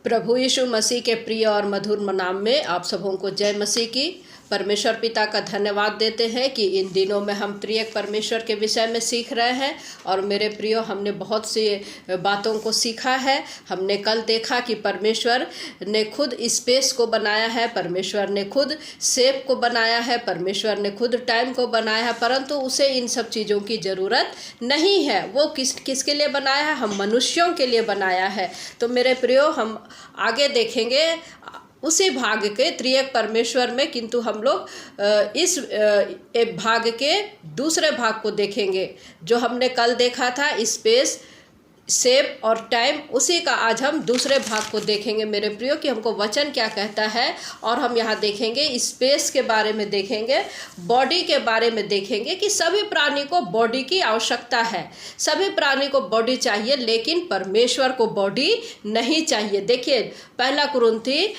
प्रभु यीशु मसीह के प्रिय और मधुर नाम में आप सबों को जय मसीह की। परमेश्वर पिता का धन्यवाद देते हैं कि इन दिनों में हम त्रिएक परमेश्वर के विषय में सीख रहे हैं। और मेरे प्रियो, हमने बहुत सी बातों को सीखा है। हमने कल देखा कि परमेश्वर ने खुद स्पेस को बनाया है, परमेश्वर ने खुद शेप को बनाया है, परमेश्वर ने खुद टाइम को बनाया है, परंतु उसे इन सब चीज़ों की ज़रूरत नहीं है। वो किसके लिए बनाया है? हम मनुष्यों के लिए बनाया है। तो मेरे प्रियो, हम आगे देखेंगे उसी भाग के त्रिएक परमेश्वर में, किंतु हम लोग इस भाग के दूसरे भाग को देखेंगे जो हमने कल देखा था, स्पेस, शेप और टाइम। उसी का आज हम दूसरे भाग को देखेंगे मेरे प्रियो, कि हमको वचन क्या कहता है। और हम यहाँ देखेंगे स्पेस के बारे में, देखेंगे बॉडी के बारे में, देखेंगे कि सभी प्राणी को बॉडी की आवश्यकता है। सभी प्राणी को बॉडी चाहिए, लेकिन परमेश्वर को बॉडी नहीं चाहिए। देखिए पहला कुरिन्थी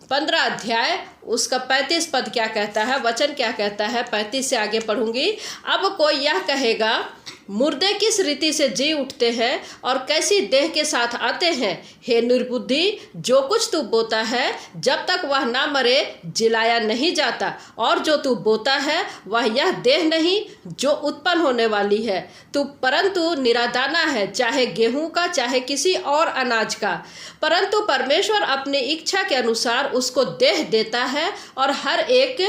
15 अध्याय उसका 35 पद क्या कहता है, वचन क्या कहता है। 35 से आगे पढ़ूंगी। अब कोई यह कहेगा, मुर्दे किस रीति से जी उठते हैं और कैसी देह के साथ आते हैं। हे निर्बुद्धि, जो कुछ तू बोता है जब तक वह ना मरे जिलाया नहीं जाता, और जो तू बोता है वह यह देह नहीं जो उत्पन्न होने वाली है, तू परंतु निरादाना है, चाहे गेहूं का चाहे किसी और अनाज का। परंतु परमेश्वर अपनी इच्छा के अनुसार उसको देह देता है, और हर एक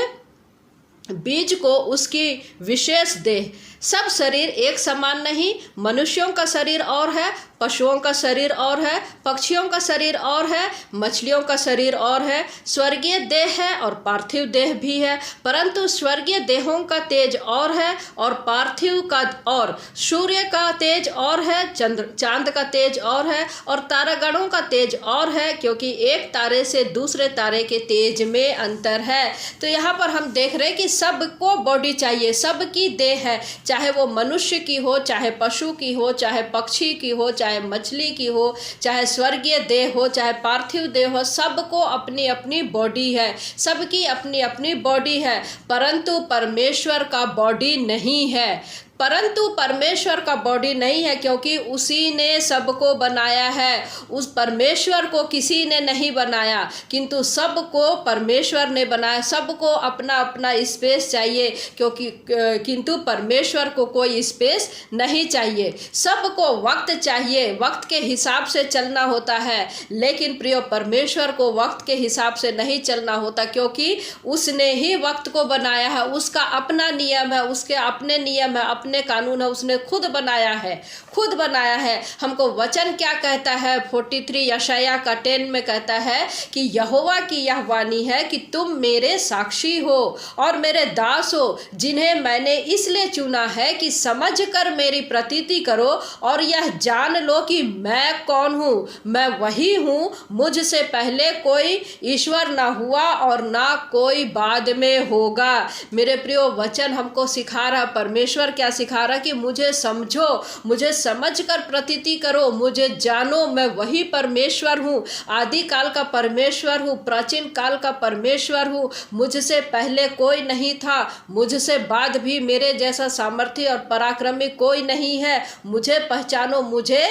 बीज को उसकी विशेष देह। सब शरीर एक समान नहीं, मनुष्यों का शरीर और है, पशुओं का शरीर और है, पक्षियों का शरीर और है, मछलियों का शरीर और है। स्वर्गीय देह है और पार्थिव देह भी है, परंतु स्वर्गीय देहों का तेज और है और पार्थिव का, और सूर्य का तेज और है, चांद का तेज और है, और तारागणों का तेज और है, क्योंकि एक तारे से दूसरे तारे के तेज में अंतर है। तो यहाँ पर हम देख रहे हैं कि सबको बॉडी चाहिए, सबकी देह है, चाहे वो मनुष्य की हो, चाहे पशु की हो, चाहे पक्षी की हो, चाहे मछली की हो, चाहे स्वर्गीय देह हो, चाहे पार्थिव देह हो, सबको अपनी अपनी बॉडी है, सबकी अपनी अपनी बॉडी है। परंतु परमेश्वर का बॉडी नहीं है, परंतु परमेश्वर का बॉडी नहीं है, क्योंकि उसी ने सबको बनाया है। उस परमेश्वर को किसी ने नहीं बनाया, किंतु सबको परमेश्वर ने बनाया। सबको अपना अपना स्पेस चाहिए, क्योंकि किंतु परमेश्वर को कोई स्पेस नहीं चाहिए। सबको वक्त चाहिए, वक्त के हिसाब से चलना होता है, लेकिन प्रियो परमेश्वर को वक्त के हिसाब से नहीं चलना होता, क्योंकि उसने ही वक्त को बनाया है। उसका अपना नियम है, उसके अपने नियम है, अपने कानून है, उसने खुद बनाया है, खुद बनाया है। हमको वचन क्या कहता है, 43 यशायाह का 10 में कहता है कि यहोवा की यह वाणी है कि तुम मेरे साक्षी हो और मेरे दास हो, जिन्हें मैंने इसलिए चुना है कि समझ कर मेरी प्रतीति करो और यह जान लो कि मैं कौन हूँ। मैं वही हूँ, मुझसे पहले कोई ईश्वर ना हुआ और ना कोई बाद में होगा। मेरे प्रियो, वचन हमको सिखा रहा, परमेश्वर क्या सिखा रहा कि मुझे समझो, मुझे समझकर प्रतीति करो, मुझे जानो, मैं वही परमेश्वर हूँ, आदि काल का परमेश्वर हूँ, प्राचीन काल का परमेश्वर हूँ। मुझसे पहले कोई नहीं था, मुझसे बाद भी मेरे जैसा सामर्थ्य और पराक्रमी कोई नहीं है। मुझे पहचानो, मुझे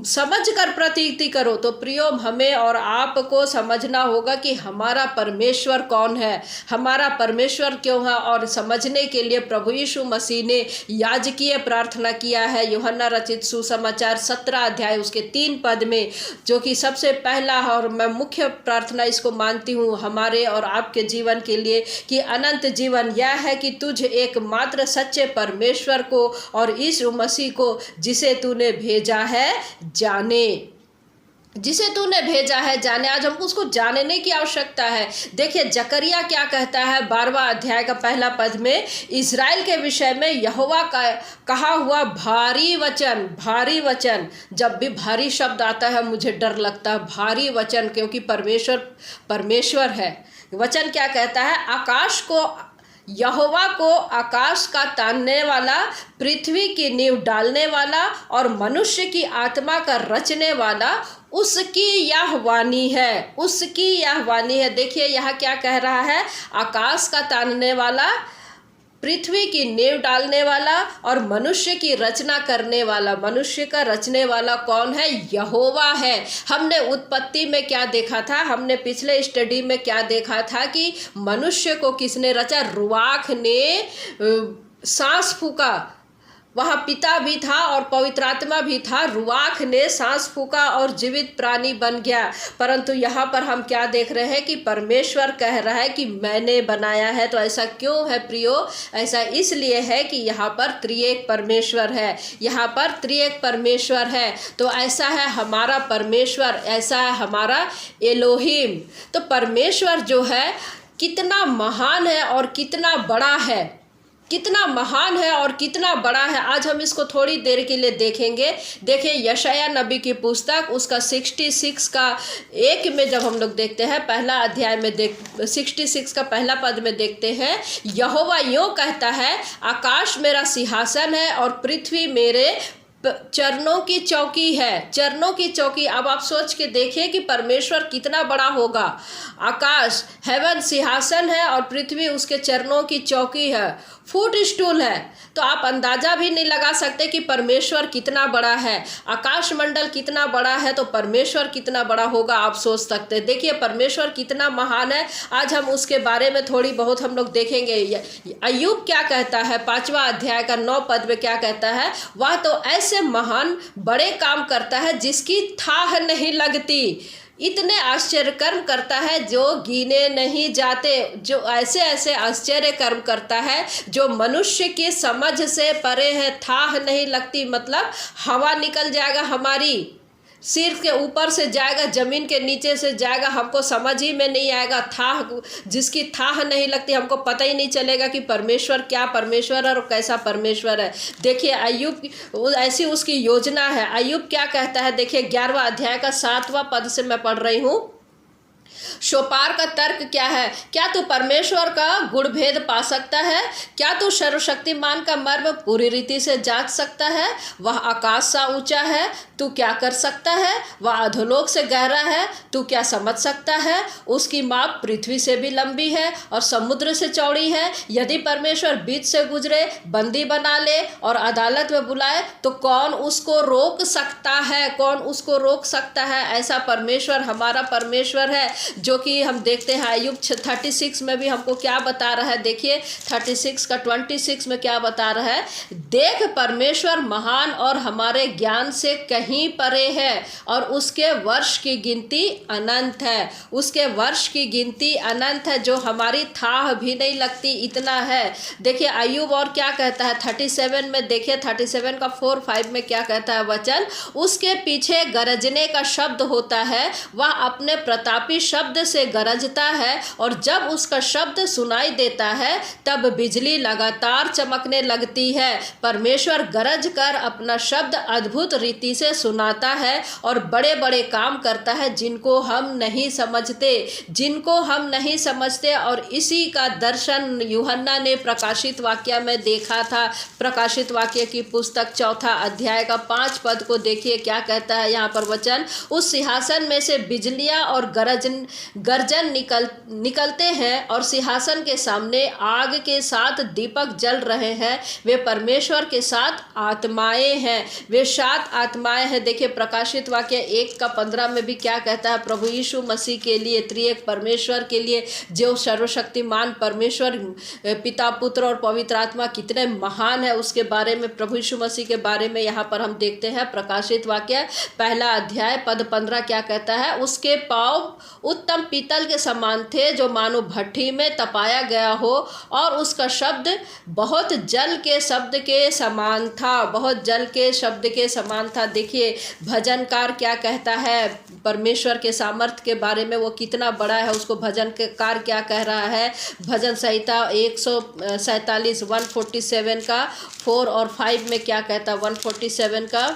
समझ कर प्रतीति करो। तो प्रियो, हमें और आपको समझना होगा कि हमारा परमेश्वर कौन है, हमारा परमेश्वर क्यों है। और समझने के लिए प्रभु यीशु मसीह ने याजकीय प्रार्थना किया है, यूहन्ना रचित सुसमाचार 17 अध्याय उसके 3 पद में, जो कि सबसे पहला और मैं मुख्य प्रार्थना इसको मानती हूँ हमारे और आपके जीवन के लिए, कि अनंत जीवन यह है कि तुझ एकमात्र सच्चे परमेश्वर को और यीशु मसीह को जिसे तूने भेजा है जाने, जिसे तूने भेजा है जाने। आज हमको उसको जानने की आवश्यकता है। देखिए जकरिया क्या कहता है 12वां अध्याय का पहला पद में, इज़राइल के विषय में यहोवा का कहा हुआ भारी वचन। भारी वचन, जब भी भारी शब्द आता है मुझे डर लगता है, भारी वचन, क्योंकि परमेश्वर है। वचन क्या कहता है, आकाश को, यहोवा को आकाश का तानने वाला, पृथ्वी की नींव डालने वाला और मनुष्य की आत्मा का रचने वाला, उसकी यह वाणी है, उसकी यह वाणी है। देखिए यहाँ क्या कह रहा है, आकाश का तानने वाला, पृथ्वी की नींव डालने वाला और मनुष्य की रचना करने वाला, मनुष्य का रचने वाला कौन है? यहोवा है। हमने उत्पत्ति में क्या देखा था? हमने पिछले स्टडी में क्या देखा था कि मनुष्य को किसने रचा? रुआख ने सांस फूका, वहाँ पिता भी था और पवित्र आत्मा भी था। रुआख ने सांस फूका और जीवित प्राणी बन गया। परंतु यहाँ पर हम क्या देख रहे हैं कि परमेश्वर कह रहा है कि मैंने बनाया है। तो ऐसा क्यों है प्रियो? ऐसा इसलिए है कि यहाँ पर त्रिएक परमेश्वर है, यहाँ पर त्रिएक परमेश्वर है। तो ऐसा है हमारा परमेश्वर, ऐसा है हमारा एलोहिम। तो परमेश्वर जो है कितना महान है और कितना बड़ा है, कितना महान है और कितना बड़ा है। आज हम इसको थोड़ी देर के लिए देखेंगे। देखिए यशायाह नबी की पुस्तक उसका 66 का 1 में जब हम लोग देखते हैं, पहला अध्याय में 66 का पहला पद में देखते हैं, यहोवा यूँ कहता है, आकाश मेरा सिंहासन है और पृथ्वी मेरे चरणों की चौकी है। चरणों की चौकी। अब आप सोच के देखिए कि परमेश्वर कितना बड़ा होगा। आकाश हेवन सिंहासन है और पृथ्वी उसके चरणों की चौकी है, फुट स्टूल है। तो आप अंदाजा भी नहीं लगा सकते कि परमेश्वर कितना बड़ा है। आकाश मंडल कितना बड़ा है तो परमेश्वर कितना बड़ा होगा, आप सोच सकते हैं। देखिए परमेश्वर कितना महान है। आज हम उसके बारे में थोड़ी बहुत हम लोग देखेंगे। अय्यूब क्या कहता है, 5वां अध्याय का 9 पद में क्या कहता है? वह तो ऐसे महान बड़े काम करता है जिसकी थाह नहीं लगती। इतने आश्चर्य कर्म करता है जो गिने नहीं जाते, जो ऐसे ऐसे आश्चर्य कर्म करता है जो मनुष्य की समझ से परे है। थाह नहीं लगती मतलब हवा निकल जाएगा, हमारी सिर के ऊपर से जाएगा, जमीन के नीचे से जाएगा, हमको समझ ही में नहीं आएगा। थाह, जिसकी थाह नहीं लगती, हमको पता ही नहीं चलेगा कि परमेश्वर क्या परमेश्वर है और कैसा परमेश्वर है। देखिए अय्यूब, ऐसी उसकी योजना है। अय्यूब क्या कहता है, देखिए 11वां अध्याय का 7वां पद से मैं पढ़ रही हूँ। शोपार का तर्क क्या है? क्या तू परमेश्वर का गुण भेद पा सकता है? क्या तू सर्वशक्तिमान का मर्म पूरी रीति से जांच सकता है? वह आकाश सा ऊंचा है, तू क्या कर सकता है? वह अधोलोक से गहरा है, तू क्या समझ सकता है? उसकी माप पृथ्वी से भी लंबी है और समुद्र से चौड़ी है। यदि परमेश्वर बीच से गुजरे, बंदी बना ले और अदालत में बुलाए तो कौन उसको रोक सकता है? कौन उसको रोक सकता है? ऐसा परमेश्वर हमारा परमेश्वर है जो कि हम देखते हैं। अय्यूब 36 में भी हमको क्या बता रहा है? देखिए 36 का 26 में क्या बता रहा है? देख परमेश्वर महान और हमारे ज्ञान से कहीं परे है और उसके वर्ष की गिनती अनंत है। उसके वर्ष की गिनती अनंत है, जो हमारी थाह भी नहीं लगती, इतना है। देखिए अय्यूब और क्या कहता है 37 में, देखिए 37 का 4-5 में क्या कहता है वचन? उसके पीछे गरजने का शब्द होता है, वह अपने प्रतापी शब्द से गरजता है और जब उसका शब्द सुनाई देता है तब बिजली लगातार चमकने लगती है। परमेश्वर गरज कर अपना शब्द अद्भुत रीति से सुनाता है और बड़े बड़े काम करता है जिनको हम नहीं समझते, जिनको हम नहीं समझते। और इसी का दर्शन यूहन्ना ने प्रकाशित वाक्य में देखा था। प्रकाशित वाक्य की पुस्तक 4 अध्याय का 5 पद को देखिए क्या कहता है यहाँ पर वचन? उस सिंहासन में से बिजलियां और गर्जन निकलते हैं और सिंहासन के सामने आग के साथ दीपक जल रहे हैं। वे परमेश्वर के साथ आत्माएं हैं, वे 7 आत्माएं हैं। देखिए प्रकाशित वाक्य 1 का 15 में भी क्या कहता है? प्रभु यीशु मसीह के लिए, त्रिएक परमेश्वर के लिए, जो सर्वशक्तिमान परमेश्वर पिता, पुत्र और पवित्र आत्मा कितने महान है, उसके बारे में, प्रभु यीशु मसीह के बारे में यहाँ पर हम देखते हैं। प्रकाशित वाक्य 1 अध्याय पद 15 क्या कहता है? उसके पाँव उत्तम पीतल के समान थे जो मानो भट्ठी में तपाया गया हो और उसका शब्द बहुत जल के शब्द के समान था, बहुत जल के शब्द के समान था। देखिए भजनकार क्या कहता है परमेश्वर के सामर्थ्य के बारे में, वो कितना बड़ा है, उसको भजनकार क्या कह रहा है? भजन संहिता 147 147 का 4 और 5 में क्या कहता है? 147 का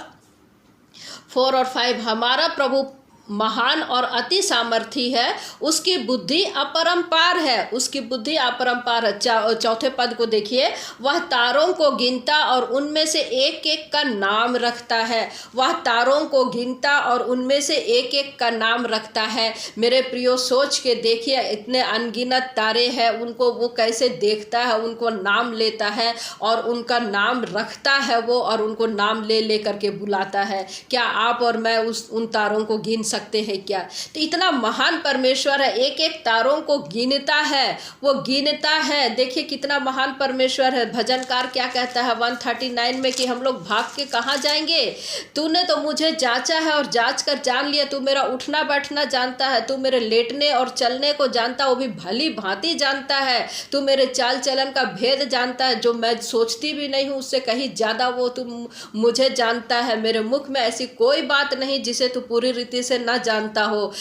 4 और 5, हमारा प्रभु महान और अति सामर्थी है, उसकी बुद्धि अपरंपार है, उसकी बुद्धि अपरंपार है। चौथे पद को देखिए, वह तारों को गिनता और उनमें से एक एक का नाम रखता है। वह तारों को गिनता और उनमें से एक एक का नाम रखता है। मेरे प्रियो, सोच के देखिए, इतने अनगिनत तारे हैं, उनको वो कैसे देखता है, उनको नाम लेता है और उनका नाम रखता है वो, और उनको नाम ले ले करके बुलाता है। क्या आप और मैं उन तारों को गिन सकते हैं क्या? तो इतना महान परमेश्वर है, एक एक तारों को गिनता है, वो गिनता है। देखिए कितना महान परमेश्वर है। भजनकार क्या कहता है 139 में कि हम लोग भाग के कहाँ जाएंगे? तूने तो मुझे जांचा है और जांच कर जान लिया। तू मेरा उठना बैठना जानता है, तू मेरे लेटने और चलने को जानता, वो भी भली भांति जानता है। तू मेरे चाल चलन का भेद जानता है, जो मैं सोचती भी नहीं हूँ उससे कहीं ज़्यादा वो तू मुझे जानता है। मेरे मुख में ऐसी कोई बात नहीं जिसे तू पूरी रीति से न जानता हो।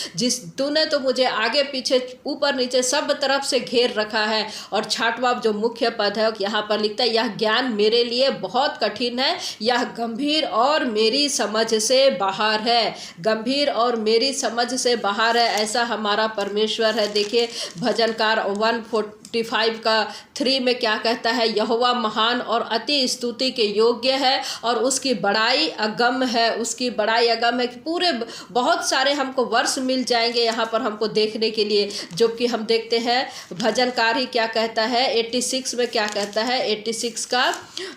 तूने तो मुझे आगे पीछे ऊपर नीचे सब तरफ से घेर रखा है। और 6वां जो मुख्य पद है यहाँ पर लिखता है, यह ज्ञान मेरे लिए बहुत कठिन है, यह गंभीर और मेरी समझ से बाहर है। गंभीर और मेरी समझ से बाहर है, ऐसा हमारा परमेश्वर है। देखिए भजनकार 145 का 3 में क्या कहता है, यहोवा महान और अति स्तुति के योग्य है और उसकी बड़ाई अगम है। उसकी बड़ाई अगम है। पूरे बहुत सारे हमको वर्ष मिल जाएंगे यहाँ पर हमको देखने के लिए, जो कि हम देखते हैं भजनकार ही क्या कहता है 86 में क्या कहता है, 86 का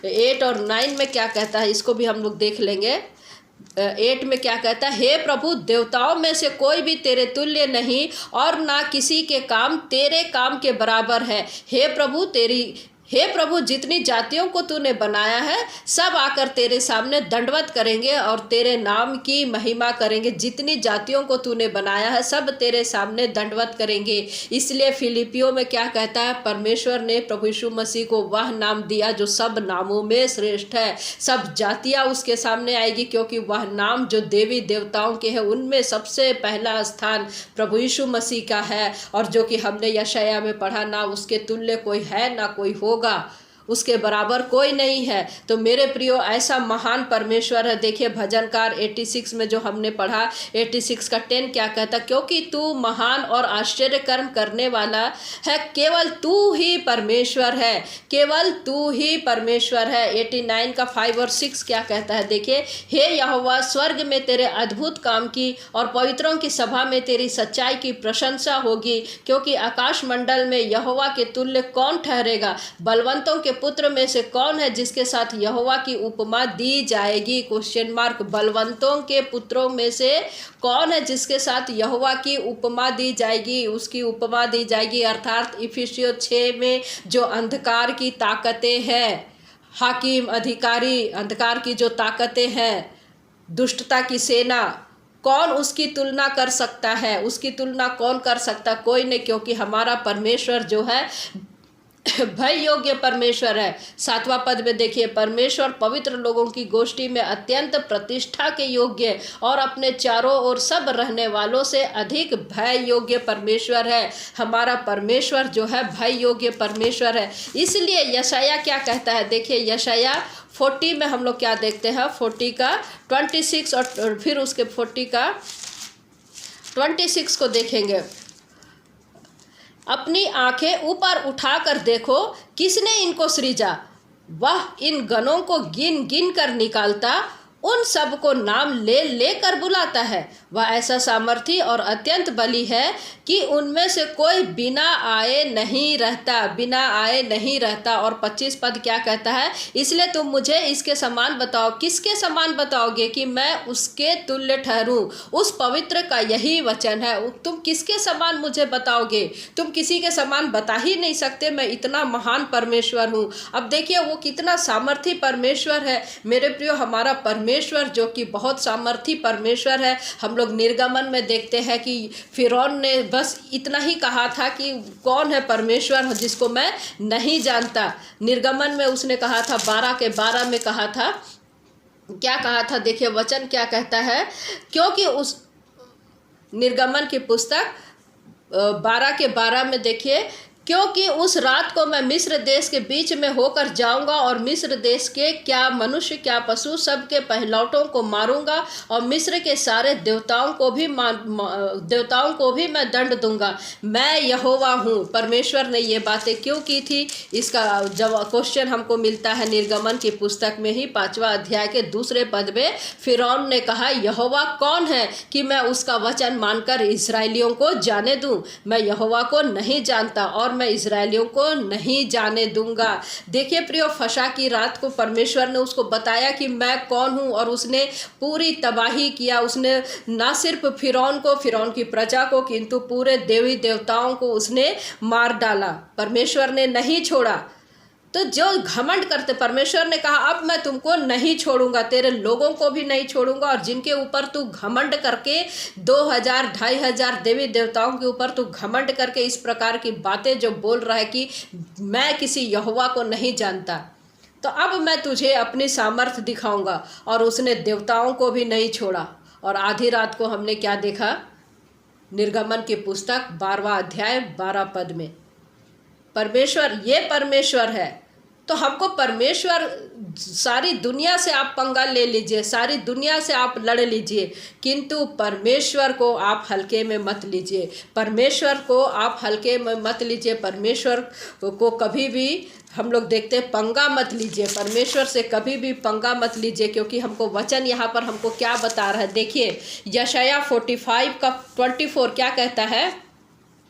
8 और 9 में क्या कहता है, इसको भी हम लोग देख लेंगे। 8 में क्या कहता है, हे प्रभु, देवताओं में से कोई भी तेरे तुल्य नहीं और ना किसी के काम तेरे काम के बराबर है। हे प्रभु, जितनी जातियों को तूने बनाया है सब आकर तेरे सामने दंडवत करेंगे और तेरे नाम की महिमा करेंगे। जितनी जातियों को तूने बनाया है सब तेरे सामने दंडवत करेंगे। इसलिए फिलिपियों में क्या कहता है, परमेश्वर ने प्रभु यीशु मसीह को वह नाम दिया जो सब नामों में श्रेष्ठ है। सब जातियां उसके सामने आएगी, क्योंकि वह नाम जो देवी देवताओं के हैं उनमें सबसे पहला स्थान प्रभु यीशु मसीह का है। और जो कि हमने यशायाह में पढ़ा, ना उसके तुल्य कोई है ना कोई होगा, उसके बराबर कोई नहीं है। तो मेरे प्रियो, ऐसा महान परमेश्वर है। देखिए भजनकार 86 में जो हमने पढ़ा, 86 का 10 क्या कहता, क्योंकि तू महान और आश्चर्य कर्म करने वाला है, केवल तू ही परमेश्वर है, केवल तू ही परमेश्वर है। 89 का 5 और 6 क्या कहता है, देखिए, हे यहोवा, स्वर्ग में तेरे अद्भुत काम की और पवित्रों की सभा में तेरी सच्चाई की प्रशंसा होगी, क्योंकि आकाश मंडल में यहोवा के तुल्य कौन ठहरेगा? बलवंतों के पुत्र में से कौन है जिसके साथ यहोवा की उपमा दी जाएगी? Question mark. बलवंतों के पुत्रों में से कौन है जिसके साथ यहोवा की उपमा दी जाएगी? उसकी उपमा दी जाएगी, अर्थात इफिसियों 6 में जो अंधकार की ताकतें हैं, हाकिम अधिकारी, अंधकार की जो ताकतें हैं, दुष्टता की सेना, कौन उसकी तुलना कर सकता है? उसकी तुलना कौन कर सकता? कोई नहीं, क्योंकि हमारा परमेश्वर जो है भय योग्य परमेश्वर है। 7वां पद में देखिए, परमेश्वर पवित्र लोगों की गोष्ठी में अत्यंत प्रतिष्ठा के योग्य और अपने चारों ओर सब रहने वालों से अधिक भय योग्य परमेश्वर है। हमारा परमेश्वर जो है भय योग्य परमेश्वर है। इसलिए यशायाह क्या कहता है, देखिए यशायाह 40 में हम लोग क्या देखते हैं, 40 का 26 और फिर उसके 40 का 26 को देखेंगे। अपनी आंखें ऊपर उठाकर देखो, किसने इनको सृजा? वह इन गणों को गिन गिन कर निकालता, उन सब को नाम ले लेकर बुलाता है। वह ऐसा सामर्थी और अत्यंत बली है कि उनमें से कोई बिना आए नहीं रहता, बिना आए नहीं रहता। और 25 पद क्या कहता है, इसलिए तुम मुझे इसके समान बताओ। किसके समान बताओगे? कि मैं उसके तुल्य ठहरूं। उस पवित्र का यही वचन है। तुम किसके समान मुझे बताओगे? तुम किसी के समान बता ही नहीं सकते। मैं इतना महान परमेश्वर हूँ। अब देखिए वो कितना सामर्थी परमेश्वर है। मेरे प्रियो, हमारा परमेश्वर जो कि बहुत सामर्थी परमेश्वर है। हम लोग निर्गमन में देखते हैं कि फिरौन ने बस इतना ही कहा था कि कौन है परमेश्वर जिसको मैं नहीं जानता। निर्गमन में उसने कहा था, 12 के 12 में कहा था, क्या कहा था, देखिए वचन क्या कहता है, क्योंकि उस निर्गमन की पुस्तक 12 के 12 में देखिए, क्योंकि उस रात को मैं मिस्र देश के बीच में होकर जाऊंगा और मिस्र देश के क्या मनुष्य क्या पशु सबके पहलौठों को मारूंगा और मिस्र के सारे देवताओं को भी मैं दंड दूंगा। मैं यहोवा हूँ। परमेश्वर ने ये बातें क्यों की थी, इसका जवाब क्वेश्चन हमको मिलता है निर्गमन की पुस्तक में ही 5वां अध्याय के 2 पद में। फिरौन ने कहा, यहोवा कौन है कि मैं उसका वचन मानकर इस्राएलियों को जाने दूं? मैं यहोवा को नहीं जानता और मैं इस्राएलियों को नहीं जाने दूंगा। देखिए प्रियो, फसह की रात को परमेश्वर ने उसको बताया कि मैं कौन हूं और उसने पूरी तबाही किया। उसने ना सिर्फ फिरौन की प्रजा को किंतु पूरे देवी देवताओं को उसने मार डाला। परमेश्वर ने नहीं छोड़ा। तो जो घमंड करते, परमेश्वर ने कहा अब मैं तुमको नहीं छोड़ूंगा, तेरे लोगों को भी नहीं छोड़ूंगा और जिनके ऊपर तू घमंड करके 2000 2500 देवी देवताओं के ऊपर तू घमंड करके इस प्रकार की बातें जो बोल रहा है कि मैं किसी यहोवा को नहीं जानता, तो अब मैं तुझे अपनी सामर्थ्य दिखाऊंगा। और उसने देवताओं को भी नहीं छोड़ा। और आधी रात को हमने क्या देखा, निर्गमन की पुस्तक 12वां अध्याय 12 पद में परमेश्वर, ये परमेश्वर है। तो हमको परमेश्वर, सारी दुनिया से आप पंगा ले लीजिए, सारी दुनिया से आप लड़ लीजिए, किंतु परमेश्वर को आप हल्के में मत लीजिए। परमेश्वर को आप हल्के में मत लीजिए। परमेश्वर को कभी भी हम लोग देखते हैं, पंगा मत लीजिए। परमेश्वर से कभी भी पंगा मत लीजिए, क्योंकि हमको वचन यहाँ पर हमको क्या बता रहा है। देखिए यशायाह 45 का 24 क्या कहता है,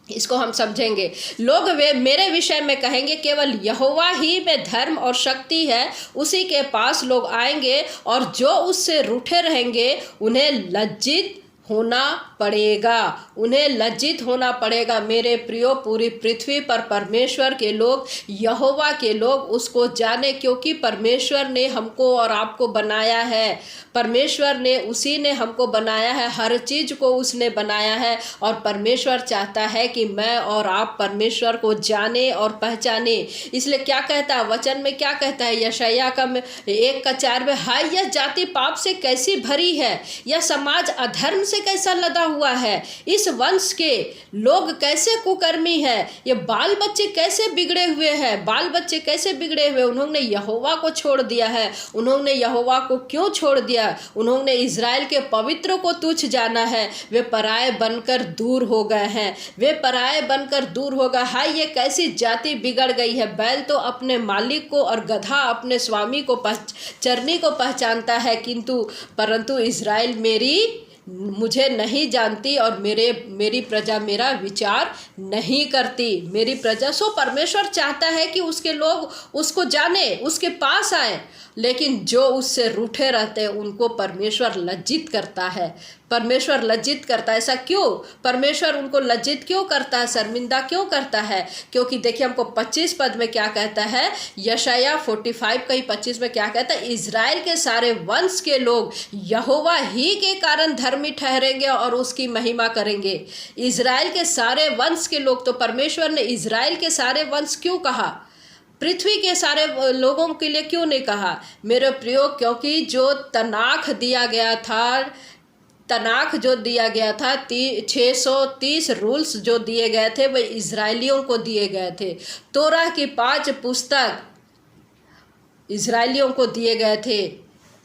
इसको हम समझेंगे। लोग वे मेरे विषय में कहेंगे, केवल यहोवा ही में धर्म और शक्ति है। उसी के पास लोग आएंगे और जो उससे रूठे रहेंगे उन्हें लज्जित होना पड़ेगा, उन्हें लज्जित होना पड़ेगा। मेरे प्रियो, पूरी पृथ्वी पर परमेश्वर के लोग, यहोवा के लोग उसको जाने, क्योंकि परमेश्वर ने हमको और आपको बनाया है। परमेश्वर ने, उसी ने हमको बनाया है, हर चीज को उसने बनाया है। और परमेश्वर चाहता है कि मैं और आप परमेश्वर को जाने और पहचाने। इसलिए क्या कहता है वचन में, क्या कहता है यशायाह का 1:4 में, हाय यह जाति पाप से कैसी भरी है, यह समाज अधर्म से कैसा लदा हुआ है, इस वंश के लोग कैसे कुकर्मी है, ये बाल बच्चे कैसे बिगड़े हुए हैं। बाल बच्चे कैसे बिगड़े हुए, उन्होंने यहोवा को छोड़ दिया है। उन्होंने यहोवा को क्यों छोड़ दिया? उन्होंने इज़राइल के पवित्र को तुच्छ जाना है। वे पराये बनकर दूर हो गए हैं, वे पराये बनकर दूर हो गए। हाय ये कैसी जाति बिगड़ गई है। बैल तो अपने मालिक को और गधा अपने स्वामी को, चरनी को पहचानता है, परंतु इज़राइल मुझे नहीं जानती और मेरी प्रजा मेरा विचार नहीं करती। मेरी प्रजा, सो परमेश्वर चाहता है कि उसके लोग उसको जाने, उसके पास आए, लेकिन जो उससे रूठे रहते हैं उनको परमेश्वर लज्जित करता है। परमेश्वर लज्जित करता है। ऐसा क्यों? परमेश्वर उनको लज्जित क्यों करता है, शर्मिंदा क्यों करता है? क्योंकि देखिए हमको 25 पद में क्या कहता है, यशायाह 45 का ही 25 में क्या कहता है, इज़राइल के सारे वंश के लोग यहोवा ही के कारण धर्मी ठहरेंगे और उसकी महिमा करेंगे। इज़राइल के सारे वंश के लोग, तो परमेश्वर ने इज़राइल के सारे वंश क्यों कहा, पृथ्वी के सारे लोगों के लिए क्यों नहीं कहा? मेरे प्रियो, क्योंकि जो तनाख दिया गया था, 630 रूल्स जो दिए गए थे वे इज़राइलियों को दिए गए थे। तोराह की 5 पुस्तक इज़राइलियों को दिए गए थे।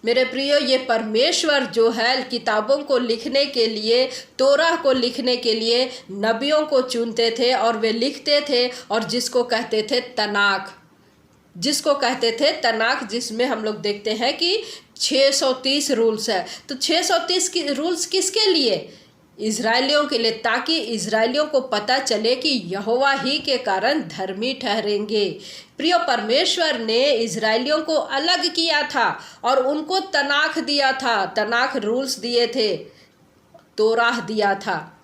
मेरे प्रियो, ये परमेश्वर जो है किताबों को लिखने के लिए, तोराह को लिखने के लिए नबियों को चुनते थे और वे लिखते थे, और जिसको कहते थे तनाख, जिसमें हम लोग देखते हैं कि 630 रूल्स है। तो 630 की रूल्स किसके लिए? इज़राइलियों के लिए, ताकि इज़राइलियों को पता चले कि यहोवा ही के कारण धर्मी ठहरेंगे। प्रिय, परमेश्वर ने इज़राइलियों को अलग किया था और उनको तनाख दिया था, तनाख रूल्स दिए थे, तोराह दिया था।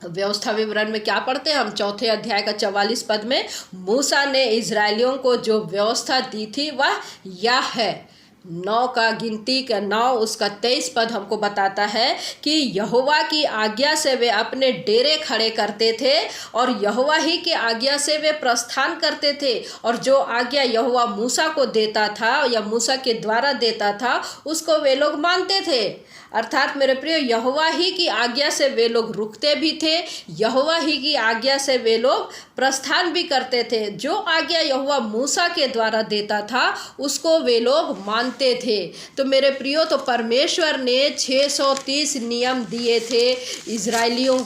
व्यवस्था विवरण में क्या पढ़ते हैं हम? 4 अध्याय का 44 पद में, मूसा ने इज़राइलियों को जो व्यवस्था दी थी वह यह है। 9 का गिनती का 9 उसका 23 पद हमको बताता है कि यहोवा की आज्ञा से वे अपने डेरे खड़े करते थे और यहोवा ही की आज्ञा से वे प्रस्थान करते थे, और जो आज्ञा यहोवा मूसा को देता था या मूसा के द्वारा देता था उसको वे लोग मानते थे। अर्थात मेरे प्रिय यहोवा ही की आज्ञा से वे लोग रुकते भी थे, यहोवा ही की आज्ञा से वे लोग प्रस्थान भी करते थे। जो आज्ञा यहोवा मूसा के द्वारा देता था उसको वे लोग मानते थे। तो मेरे प्रियो, तो परमेश्वर ने 630 नियम दिए थे इजरायलियों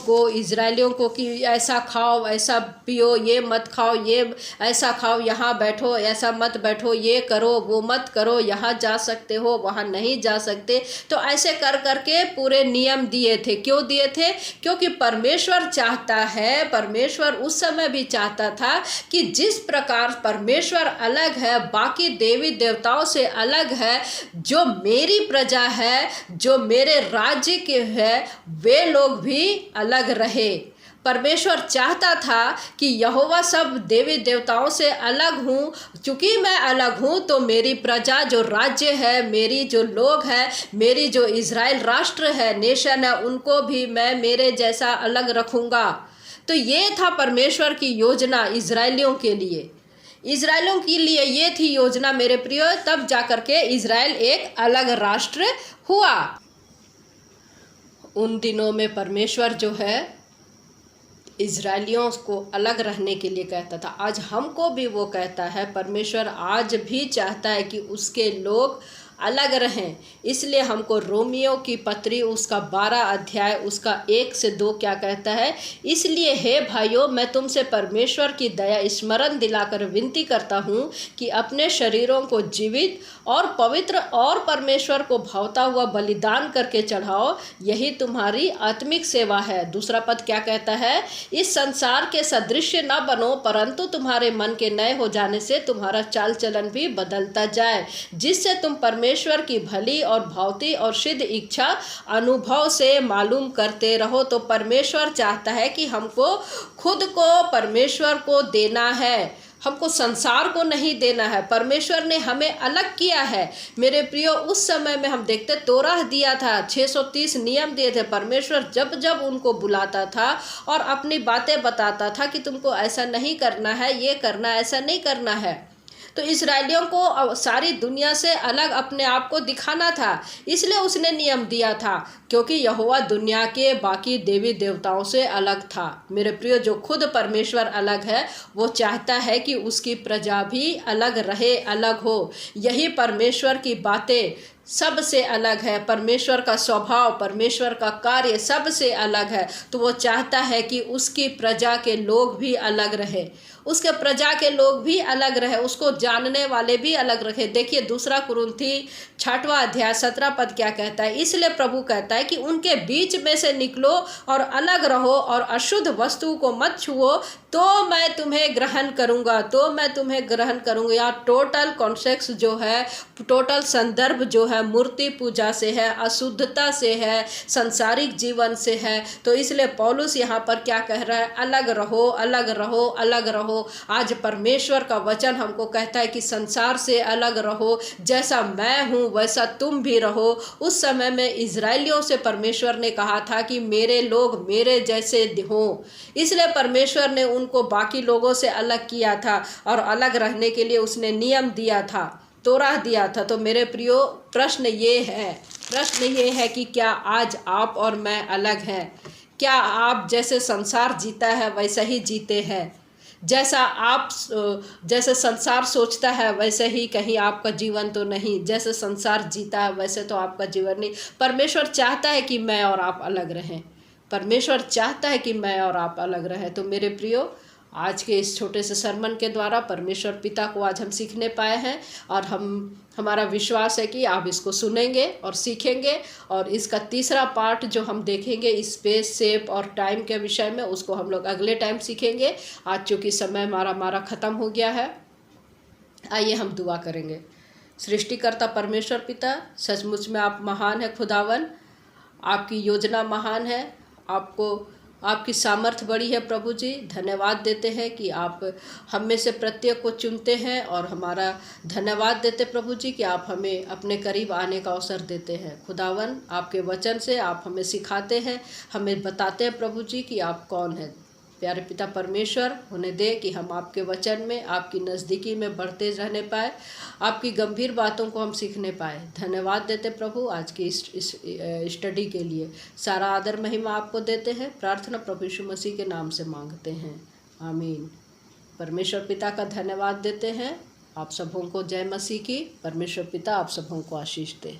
को कि ऐसा खाओ, ऐसा पियो, ये मत खाओ, ये ऐसा खाओ, यहाँ बैठो, ऐसा मत बैठो, ये करो, वो मत करो, यहाँ जा सकते हो, वहाँ नहीं जा सकते। तो ऐसे कर करके पूरे नियम दिए थे। क्यों दिए थे? क्योंकि परमेश्वर चाहता है, परमेश्वर उस समय भी चाहता था कि जिस प्रकार परमेश्वर अलग है, बाकी देवी देवताओं से अलग है, जो मेरी प्रजा है, जो मेरे राज्य के है, वे लोग भी अलग रहे। परमेश्वर चाहता था कि यहोवा सब देवी देवताओं से अलग हूँ। चूँकि मैं अलग हूँ तो मेरी प्रजा जो राज्य है, मेरी जो लोग हैं, मेरी जो इज़राइल राष्ट्र है, नेशन है, उनको भी मैं मेरे जैसा अलग रखूँगा। तो ये था परमेश्वर की योजना इज़राइलियों के लिए। इज़राइलियों के लिए ये थी योजना मेरे प्रियो, तब जाकर के इज़राइल एक अलग राष्ट्र हुआ। उन दिनों में परमेश्वर जो है इज़राइलियों को अलग रहने के लिए कहता था। आज हमको भी वो कहता है, परमेश्वर आज भी चाहता है कि उसके लोग अलग रहें। इसलिए हमको रोमियो की पत्री उसका 12 अध्याय उसका 1 से 2 क्या कहता है? इसलिए हे भाइयों, मैं तुमसे परमेश्वर की दया स्मरण दिलाकर विनती करता हूँ कि अपने शरीरों को जीवित और पवित्र और परमेश्वर को भावता हुआ बलिदान करके चढ़ाओ, यही तुम्हारी आत्मिक सेवा है। दूसरा पद क्या कहता है? इस संसार के सदृश्य न बनो, परंतु तुम्हारे मन के नए हो जाने से तुम्हारा चाल चलन भी बदलता जाए, जिससे तुम परमेश्वर की भली और भावती और सिद्ध इच्छा अनुभव से मालूम करते रहो। तो परमेश्वर चाहता है कि हमको खुद को परमेश्वर को देना है, हमको संसार को नहीं देना है। परमेश्वर ने हमें अलग किया है मेरे प्रियो। उस समय में हम देखते तोराह दिया था, 630 नियम दिए थे। परमेश्वर जब जब उनको बुलाता था और अपनी बातें बताता था कि तुमको ऐसा नहीं करना है, ये करना, ऐसा नहीं करना है, तो इजरायलियों को सारी दुनिया से अलग अपने आप को दिखाना था, इसलिए उसने नियम दिया था। क्योंकि यहोवा दुनिया के बाकी देवी देवताओं से अलग था मेरे प्रियो। जो खुद परमेश्वर अलग है, वो चाहता है कि उसकी प्रजा भी अलग रहे, अलग हो। यही परमेश्वर की बातें सबसे अलग है, परमेश्वर का स्वभाव, परमेश्वर का कार्य सबसे अलग है। तो वो चाहता है कि उसकी प्रजा के लोग भी अलग रहे, उसके प्रजा के लोग भी अलग रहे, उसको जानने वाले भी अलग रहे। देखिए 2 कुरिन्थी 6वां अध्याय 17 पद क्या कहता है? इसलिए प्रभु कहता है कि उनके बीच में से निकलो और अलग रहो और अशुद्ध वस्तु को मत छुओ, तो मैं तुम्हें ग्रहण करूँगा, तो मैं तुम्हें ग्रहण करूँगा। यहाँ टोटल कॉन्टेक्स्ट जो है, टोटल संदर्भ जो है मूर्ति पूजा से है, अशुद्धता से है, संसारिक जीवन से है। तो इसलिए पौलुस यहाँ पर क्या कह रहा है? अलग रहो, अलग रहो, अलग रहो। आज परमेश्वर का वचन हमको कहता है कि संसार से अलग रहो, जैसा मैं हूँ वैसा तुम भी रहो। उस समय में इजरायलियों से परमेश्वर ने कहा था कि मेरे लोग मेरे जैसे हों, इसलिए परमेश्वर ने उनको बाकी लोगों से अलग किया था और अलग रहने के लिए उसने नियम दिया था, तोराह दिया था। तो मेरे प्रियो, प्रश्न ये है कि क्या आज आप और मैं अलग हैं? क्या आप जैसे संसार जीता है वैसा ही जीते हैं? जैसे संसार सोचता है वैसे ही कहीं आपका जीवन तो नहीं, जैसे संसार जीता है वैसे तो आपका जीवन नहीं। परमेश्वर चाहता है कि मैं और आप अलग रहें, परमेश्वर चाहता है कि मैं और आप अलग रहें। तो मेरे प्रियो, आज के इस छोटे से सरमन के द्वारा परमेश्वर पिता को आज हम सीखने पाए हैं और हमारा विश्वास है कि आप इसको सुनेंगे और सीखेंगे। और इसका तीसरा पार्ट जो हम देखेंगे स्पेस, शेप और टाइम के विषय में, उसको हम लोग अगले टाइम सीखेंगे। आज चूँकि समय हमारा ख़त्म हो गया है, आइए हम दुआ करेंगे। सृष्टिकर्ता परमेश्वर पिता, सचमुच में आप महान है खुदावन, आपकी योजना महान है, आपकी सामर्थ्य बड़ी है प्रभु जी। धन्यवाद देते हैं कि आप हम में से प्रत्येक को चुनते हैं और हमारा धन्यवाद देते प्रभु जी कि आप हमें अपने करीब आने का अवसर देते हैं। खुदावन, आपके वचन से आप हमें सिखाते हैं, हमें बताते हैं प्रभु जी कि आप कौन हैं। प्यारे पिता परमेश्वर, उन्हें दे कि हम आपके वचन में, आपकी नज़दीकी में बढ़ते रहने पाए, आपकी गंभीर बातों को हम सीखने पाए। धन्यवाद देते प्रभु आज की इस स्टडी के लिए। सारा आदर महिमा आपको देते हैं। प्रार्थना प्रभु यीशु मसीह के नाम से मांगते हैं, आमीन। परमेश्वर पिता का धन्यवाद देते हैं। आप सबों को जय मसीह की। परमेश्वर पिता आप सबों को आशीष दे।